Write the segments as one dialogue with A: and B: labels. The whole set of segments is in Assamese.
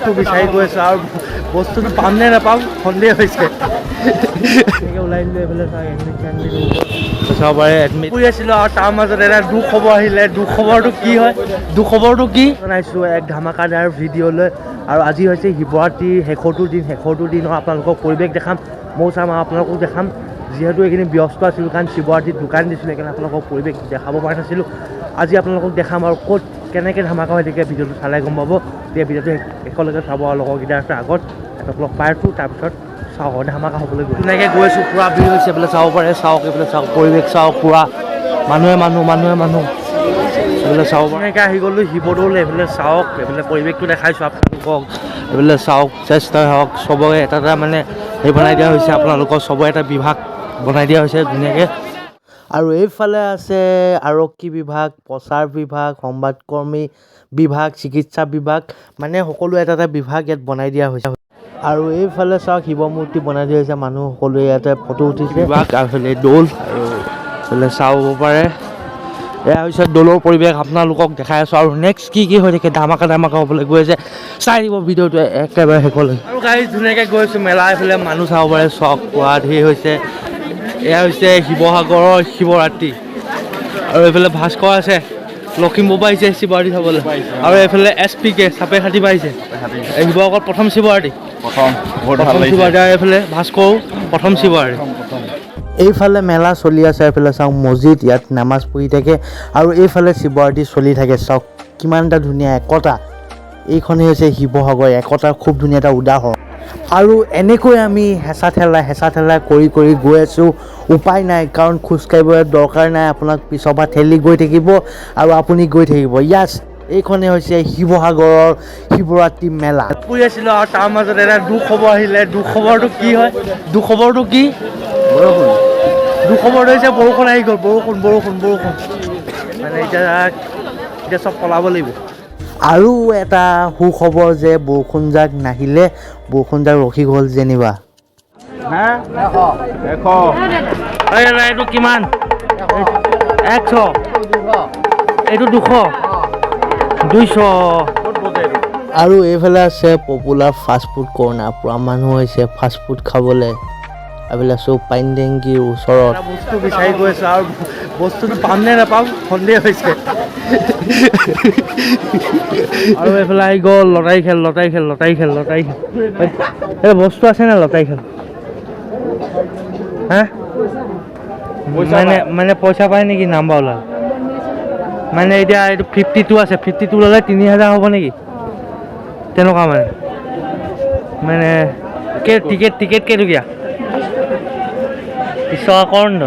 A: বস্তু বিচাৰি গৈ আছোঁ আৰু বস্তুটো পাম নে নাপাম সন্দেহ হৈছে। ওলাই দিলোঁ এইফালে চাব পাৰে এডমিট কৰি আছিলোঁ আৰু তাৰ মাজত এটা দুখবৰ আহিলে। দুখবৰটো কি হয়, দুখবৰটো কি জনাইছোঁ এক ধামাকাদাৰ ভিডিঅ' লৈ। আৰু আজি হৈছে শিৱৰাত্ৰিৰ শেষৰটো দিনৰ আপোনালোকক পৰিৱেশ দেখাম, ময়ো চাম আৰু আপোনালোকক দেখাম। যিহেতু এইখিনি ব্যস্ত আছিলোঁ কাৰণ শিৱৰাত্ৰিত দোকান দিছিলোঁ, সেইকাৰণে আপোনালোকক পৰিৱেশ দেখাব পৰা নাছিলোঁ। আজি আপোনালোকক দেখাম আৰু ক'ত কেনেকৈ ধামাকা হৈ থাকে ভিডিঅ'টো চালে গম পাব। তেতিয়া ভিডিঅ'টো একেলগে চাব আৰু লগৰকেইটাৰ আগত সিহঁতক লগ পাই আছোঁ। তাৰপিছত চাওক ধামাকা হ'বলৈ গৈ ধুনীয়াকৈ গৈ আছোঁ, পূৰা ভিৰ হৈছে এইফালে চাব পাৰে। চাওক এইফালে চাওক পৰিৱেশ চাওক, পূৰা মানুহে মানুহ এইফালে চাব পাৰে। এনেকৈ আহি গ'লোঁ শিৱদৌল। এইফালে চাওক এইফালে পৰিৱেশটো দেখাইছোঁ আপোনালোকক। এইফালে চাওক চেষ্টা হওক চবৰে এটা মানে হেৰি বনাই দিয়া হৈছে আপোনালোকৰ, চবৰে এটা বিভাগ বনাই দিয়া হৈছে ধুনীয়াকৈ। আৰু এইফালে আছে আৰক্ষী বিভাগ, প্ৰচাৰ বিভাগ, সংবাদকৰ্মী বিভাগ, চিকিৎসা বিভাগ, মানে সকলো এটা বিভাগ ইয়াত বনাই দিয়া হৈছে। আৰু এইফালে চাওক শিৱ মূৰ্তি বনাই দিয়া হৈছে, মানুহ সকলোৱে ইয়াতে ফটো উঠিছে। বিভাগ আৰু এইফালে দৌল, আৰু এইফালে চাব পাৰে এয়া হৈছে দৌলৰ পৰিৱেশ আপোনালোকক দেখাই আছোঁ। আৰু নেক্সট কি হৈ থাকে ধামাকা হ'বলৈ গৈ আছে, চাই দিব ভিডিঅ'টো একেবাৰে শেষলৈ। আৰু গাড়ী ধুনীয়াকৈ গৈ আছোঁ মেলা। এইফালে মানুহ চাব পাৰে, চখ পোৱা ধেৰ হৈছে। এয়া হৈছে শিৱসাগৰৰ শিৱৰাত্ৰি। আৰু এইফালে ভাস্কৰ আছে, লখিমপুৰ পাৰিছে শিৱৰাত্ৰি চাবলৈ। আৰু এইফালে SPK চাপেখাতি পাৰিছে শিৱসাগৰত প্ৰথম শিৱৰাত্ৰি। এইফালে ভাস্কৰো প্ৰথম শিৱৰাত্ৰি। এইফালে মেলা চলি আছে, এইফালে চাওক মছজিদ, ইয়াত নামাজ পঢ়ি থাকে। আৰু এইফালে শিৱৰাত্ৰি চলি থাকে। চাওক কিমান এটা ধুনীয়া একতা। এইখনেই হৈছে শিৱসাগৰ একতাৰ খুব ধুনীয়া এটা উদাহৰণ। আৰু এনেকৈ আমি হেঁচা ঠেলা কৰি গৈ আছোঁ। উপায় নাই, কাৰণ খোজকাঢ়িবলৈ দৰকাৰ নাই, আপোনাক পিছৰ পৰা ঠেলি গৈ থাকিব আৰু আপুনি গৈ থাকিব। এইখনেই হৈছে শিৱসাগৰৰ শিৱৰাত্ৰি মেলা। ফুৰি আছিলোঁ আৰু তাৰ মাজত এটা দুখবৰ আহিলে। দুখবৰটো কি হয়, দুখবৰটো কি দুখবৰটো হৈছে বৰষুণ আহি গ'ল। বৰষুণ মানে এতিয়া চব পলাব লাগিব। আৰু এটা সুখবৰ যে বৰষুণজাক নাহিলে, বৰষুণজাক ৰখি গ'ল যেনিবা। এইটো কিমান? 100, এইটো 200, 200। আৰু এইফালে আছে পপুলাৰ ফাষ্টফুড কৰ্ণাৰ, পূৰা মানুহ হৈছে ফাষ্টফুড খাবলৈ। এইফালে চব পানী টেংকিৰ ওচৰত বস্তু বিচাৰি গৈ আছোঁ আৰু বস্তুটো পাম নে নাপাম সন্দেহ হৈছে। আৰু এইফালে আহি গ'ল লটাৰী খেল। এই বস্তু আছে নে লটাৰী খেল? মানে পইচা পায় নেকি? নাম্বাৰ ওলাল মানে এতিয়া এইটো 52 আছে, 52 ল'লে 3000 হ'ব নেকি? তেনেকুৱা মানে টিকেট কেইটকীয়া? 20 টকা কৰ ন?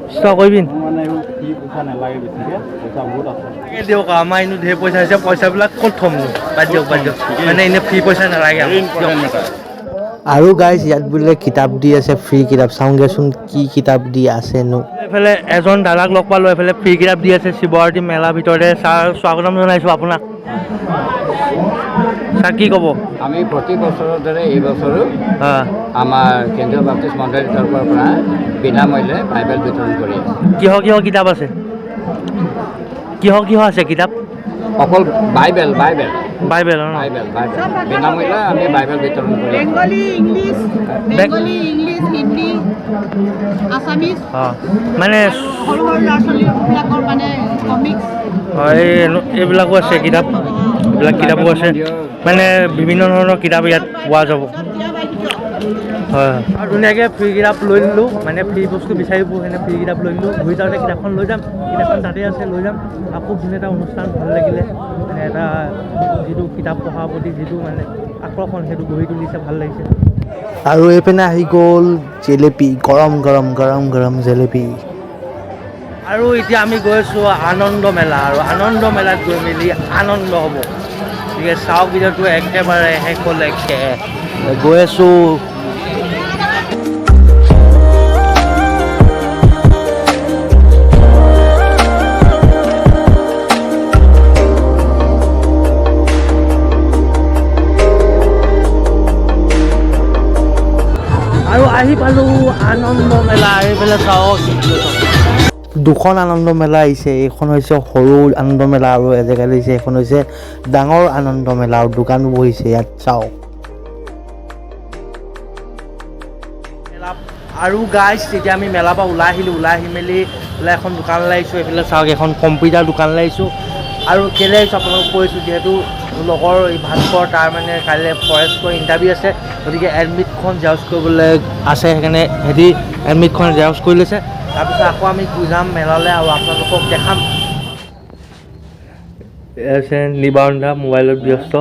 A: 20 টকা কৰিবি দিয়ক। আমাৰ এনেও ঢেৰ পইচা হৈছে, পইচাবিলাক ক'ত থ'মনো? বাদ দিয়ক মানে এনেই ফ্ৰী পইচা নালাগে। আৰু গাইজ ইয়াত বোলে কিতাপ দি আছে, ফ্ৰী কিতাপ। চাওঁগেচোন কি কিতাপ দি আছেনো। এইফালে এজন দাদাক লগ পালোঁ, এইফালে ফ্ৰী কিতাপ দি আছে শিৱৰাত্ৰি মেলাৰ ভিতৰতে। ছাৰ স্বাগতম জনাইছোঁ আপোনাক। ছাৰ কি ক'ব?
B: আমি প্ৰতি বছৰৰ দৰে এই বছৰো আমাৰ কেন্দ্ৰীয় বাপ্তিষ্ট মণ্ডলীৰ তৰফৰ পৰা বিনামূল্যে বাইবেল বিতৰণ কৰি আছে।
A: কিহৰ কিতাপ আছে? কিহৰ আছে কিতাপ?
B: অকল বাইবেল বিনামূল্যে আমি বাইবেল বিতৰণ কৰি
C: বেংগলী, ইংলিছ, হিন্দী, আছামিজ,
A: মানে
C: সৰু ল'ৰা ছোৱালীবিলাকৰ মানে কমিক্স,
A: এইবিলাকো আছে কিতাপ। এইবিলাক কিতাপো আছে, মানে বিভিন্ন ধৰণৰ কিতাপ ইয়াত পোৱা যাব। আৰু ধুনীয়াকৈ ফ্ৰী কিতাপ লৈ নিলোঁ, মানে ফ্ৰী বস্তু বিচাৰি পোৱা সেনে ফ্ৰী কিতাপ লৈ নিলোঁ। ঘূৰি যাওঁতে কিতাপখন লৈ যাম, কিতাপখন তাতে আছে, লৈ যাম। আৰু খুব ধুনীয়া এটা অনুষ্ঠান, ভাল লাগিলে। মানে এটা যিটো কিতাপ পঢ়াৰ প্ৰতি যিটো মানে আকৰ্ষণ, সেইটো গঢ়ি তুলিছে, ভাল লাগিছে। আৰু এইপিনে আহি গ'ল জেলেপি, গৰম জেলেপি। আৰু এতিয়া আমি গৈ আছোঁ আনন্দ মেলা, আৰু আনন্দ মেলাত গৈ মেলি আনন্দ হ'ব। গতিকে চাওক ভিডিঅ'টো একেবাৰে শেষলৈকে গৈ আছোঁ। আৰু আহি পালোঁ আনন্দ মেলা। এইফালে চাওক দুখন আনন্দ মেলা আহিছে। এইখন হৈছে সৰু আনন্দ মেলা আৰু এজেগাত হৈছে এখন হৈছে ডাঙৰ আনন্দ মেলা আৰু দোকানো বহিছে ইয়াত চাওক। আৰু গাইজ তেতিয়া আমি মেলাৰ পৰা ওলাই আহিলোঁ, ওলাই আহি মেলি এখন দোকানলৈ আহিছোঁ। এইফালে চাওক এখন কম্পিউটাৰ দোকানলৈ আহিছোঁ। আৰু কেলৈ আহিছোঁ আপোনালোকক কৈছোঁ, যিহেতু লগৰ এই ভাস্কৰ তাৰ মানে কাইলৈ ফৰেষ্টৰ ইণ্টাৰভিউ আছে, গতিকে এডমিটখন জেৰক্স কৰিবলৈ আছে, সেইকাৰণে সিহঁতি এডমিটখন জেৰক্স কৰি লৈছে। তাৰপিছত আকৌ আমি যাম মেলালৈ আৰু আপোনালোকক দেখাম। নিবাৰণদা মোবাইলত ব্যস্ত।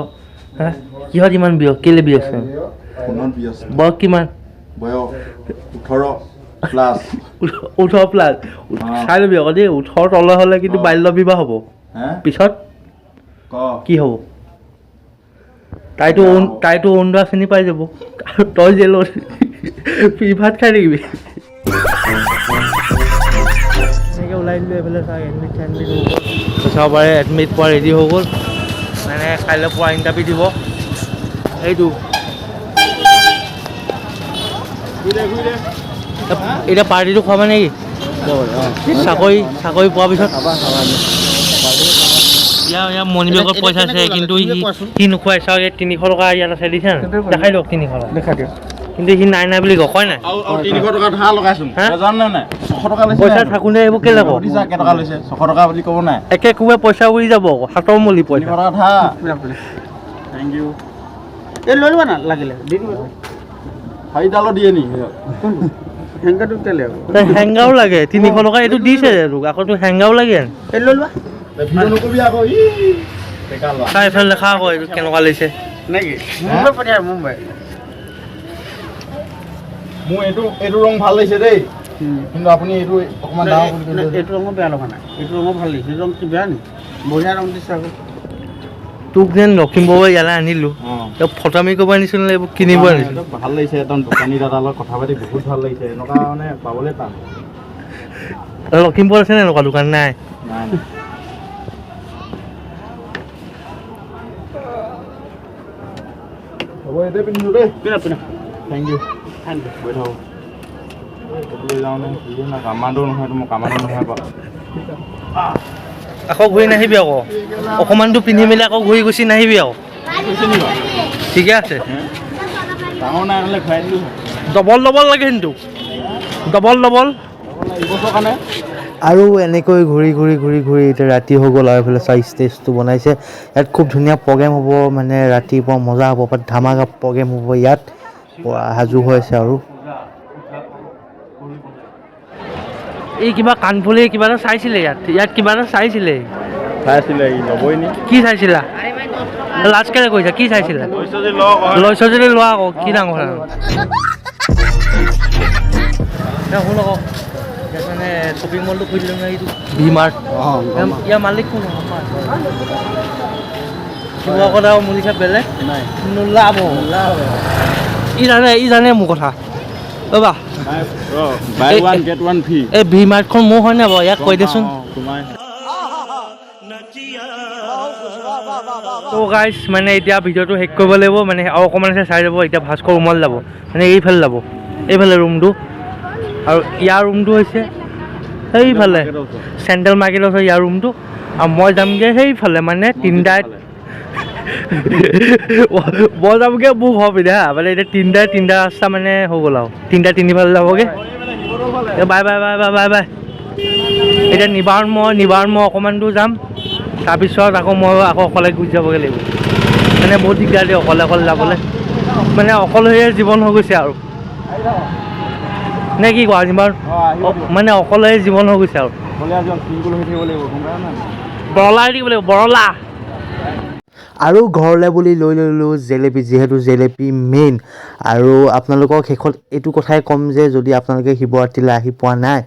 A: হা কিহত ইমান ব্যস্ত, কেলৈ ব্যস্ত? বয়স কিমান?
D: বয়স 18+।
A: 18+। চাই ল'বি আকৌ দেই, 18 তলে হ'লে কিন্তু বাল্য বিবাহ হ'ব। পিছত কি হ'ব? তাইতো অৰুণোদয় চিনি পাই যাব আৰু তই জেলত ফ্ৰী ভাত খাই থাকিবি। এনেকৈ ওলাই দিলোঁ এইফালে চাওক, এডমিট চাব পাৰে। এডমিট পোৱা ৰেডি হৈ গ'ল, মানে কাইলৈ পোৱা ইণ্টাৰভিউ দিব। এইটো এতিয়া পাৰ্টিটো খুৱাবা নেকি? চাকৰি পোৱাৰ পিছত ইয়াৰ মণিবেগত পইচা আছে, কিন্তু সি নোখোৱাই। চাওক ইয়াত 300 টকা ইয়াত আছে, দিছে নাই? দেখাই দিয়ক 300 টকা দেখাই দিয়ক। কিন্তু সি নাই বুলি কয় নাই।
D: 300 টকা ধাৰ লগাইছোঁ, জানে নাই? 600 টকা লৈছে।
A: পইচা থাকোঁতে এইবোৰ কেলৈ ক'ব?
D: কেইটকা লৈছে? 600 টকা বুলি ক'ব নাই?
A: একে কোবে পইচা উৰি যাব আকৌ, হাতৰ মলি পইচা।
D: 300 টকা ধাৰ। Thank you.
E: এই লৈ ল'বা না লাগিলে দি দিব।
D: চাৰিডালো দিয়ে নি?
E: হেংগাৰটো কেলে আকৌ?
A: হেংগাও লাগে 300 টকা, এইটো দিছে তোক, আকৌ তোক হেংগাও লাগে।
E: এই লৈ লোৱা
D: ভিডিঅ' নকবি আকৌ। বেকাৰ ল'ৰা।
A: চাই এইফালে দেখা আকৌ এইটো কেনেকুৱা লাগিছে
E: নেকি? মুম্বাই পঠিয়াই মুম্বাই।
D: মোৰ এইটো ৰং ভাল লাগিছে দেই, কিন্তু আপুনি এইটো অকণমান ডাঙৰ কৰি দিলে।
E: এইটো ৰঙো বেয়া লগা নাই, এইটো ৰঙো ভাল লাগিছে। এইটো ৰং কি বেয়া নি? বঢ়িয়া ৰং দিছে আকৌ।
A: তোক যেন লখিমপুৰ ইয়ালৈ আনিলোঁ, তই ফটামি কৰিব আনিছোঁ নে এইবোৰ কিনিব আনিছোঁ?
D: ভাল লাগিছে, একদম দোকানী দাদাৰ লগত কথা পাতি বহুত ভাল লাগিছে। এনেকুৱা মানে পাবলৈ টান।
A: লখিমপুৰ আছে নে এনেকুৱা দোকান? নাই।
D: নাই। হ'ব এইটোৱে পিন্ধিলোঁ দেই।
E: পিন্ধা পিন্ধা।
D: Thank you. গৈ থাকোঁ। ক'বলৈ যাওঁ নে কি না, কামাণ্ডো নহয়, মই কামাণ্ডো নহয় বাৰু।
A: আকৌ ঘূৰি নাহিবি আকৌ, অকণমানটো পিন্ধি মেলি আকৌ ঘূৰি গুচি নাহিবি আকৌ। ঠিকে আছে।
D: ডাঙৰ নাই হ'লে খুৱাই দিলোঁ।
A: ডবল লাগে কিন্তু, ডবল
D: এইবছৰ কাৰণে।
A: আৰু এনেকৈ ঘূৰি এতিয়া ৰাতি হৈ গ'ল আৰু এইফালে চাই ষ্টেজটো বনাইছে। ইয়াত খুব ধুনীয়া প্ৰগ্ৰেম হ'ব, মানে ৰাতিপুৱা মজা হ'ব, ধামাকা প্ৰগ্ৰেম হ'ব ইয়াত। সাজু হৈ আছে আৰু এই কিবা কাণফুলি কিবা এটা চাইছিলে ইয়াত কিবা এটা চাইছিলে
D: ই ল'বই নি?
A: কি চাইছিলা? লাজ কেলে কৰিছা? কি চাইছিলা? লৈছ যদি লোৱা আকৌ, কি ডাঙৰ কথা। শুন আকৌ, মানে শ্বপিং মলটো খুলিলোঁ নহয়, এইটো ভি-মাৰ্ট। ইয়াৰ মালিক কোন? তোমাৰ কথা মোৰ লিখা বেলেগ নোলাব। ই জানে মোৰ কথা। ৰ'বা,
D: buy one get one free.
A: এই ভি-মাৰ্টখন মোৰ হয় নাই বাৰু? ইয়াক কৈ দেচোন। তো গাইজ, মানে এতিয়া ভিডিঅ'টো শেষ কৰিব লাগিব, মানে আৰু অকণমান আছে চাই যাব। এতিয়া ভাস্কৰ ৰুমলৈ যাব, মানে এইফালে ৰুমটো, আৰু ইয়াৰ ৰুমটো হৈছে সেইফালে চেণ্ট্ৰেল মাৰ্কেটৰ ওচৰত ইয়াৰ ৰুমটো, আৰু মই যামগৈ সেইফালে, মানে তিনিটাই মই যামগৈ মোৰ ঘৰ পিনে হা। মানে এতিয়া তিনিটা ৰাস্তা মানে হৈ গ'ল আৰু তিনিফালে যাবগৈ। Bye bye. এতিয়া নিবাৰণ মই অকণমান দূৰ যাম, তাৰপিছত আকৌ মই অকলে গুচি যাবগৈ লাগিব। মানে বহুত দিগদাৰ দিয়ে অকলে যাবলৈ, মানে অকলশৰীয়া জীৱন হৈ গৈছে আৰু নে কি কোৱা? মানে অকলশৰীয়া জীৱন হৈ গৈছে আৰু বৰলা দিব লাগিব, বৰলা। আৰু ঘৰলৈ বুলি লৈ ল'লোঁ জেলেপি, যিহেতু জেলেপি মেইন। আৰু আপোনালোকক শেষত এইটো কথাই ক'ম যে যদি আপোনালোকে শিৱৰাত্ৰিলৈ আহি পোৱা নাই,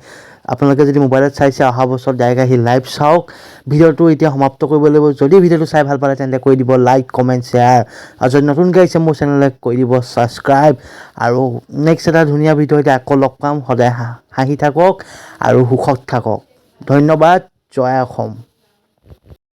A: আপোনালোকে যদি মোবাইলত চাইছে, অহা বছৰ ডাইৰেক্ট আহি লাইভ চাওক। ভিডিঅ'টো এতিয়া সমাপ্ত কৰিব লাগিব। যদি ভিডিঅ'টো চাই ভাল পালে তেন্তে কৰি দিব লাইক, কমেণ্ট, শ্বেয়াৰ, আৰু যদি নতুনকৈ আহিছে মোৰ চেনেললৈ কৰি দিব ছাবস্ক্ৰাইব। আৰু নেক্সট এটা ধুনীয়া ভিডিঅ' এতিয়া আকৌ লগ পাম। সদায় হাঁহি থাকক আৰু সুখত থাকক। ধন্যবাদ। জয় অসম।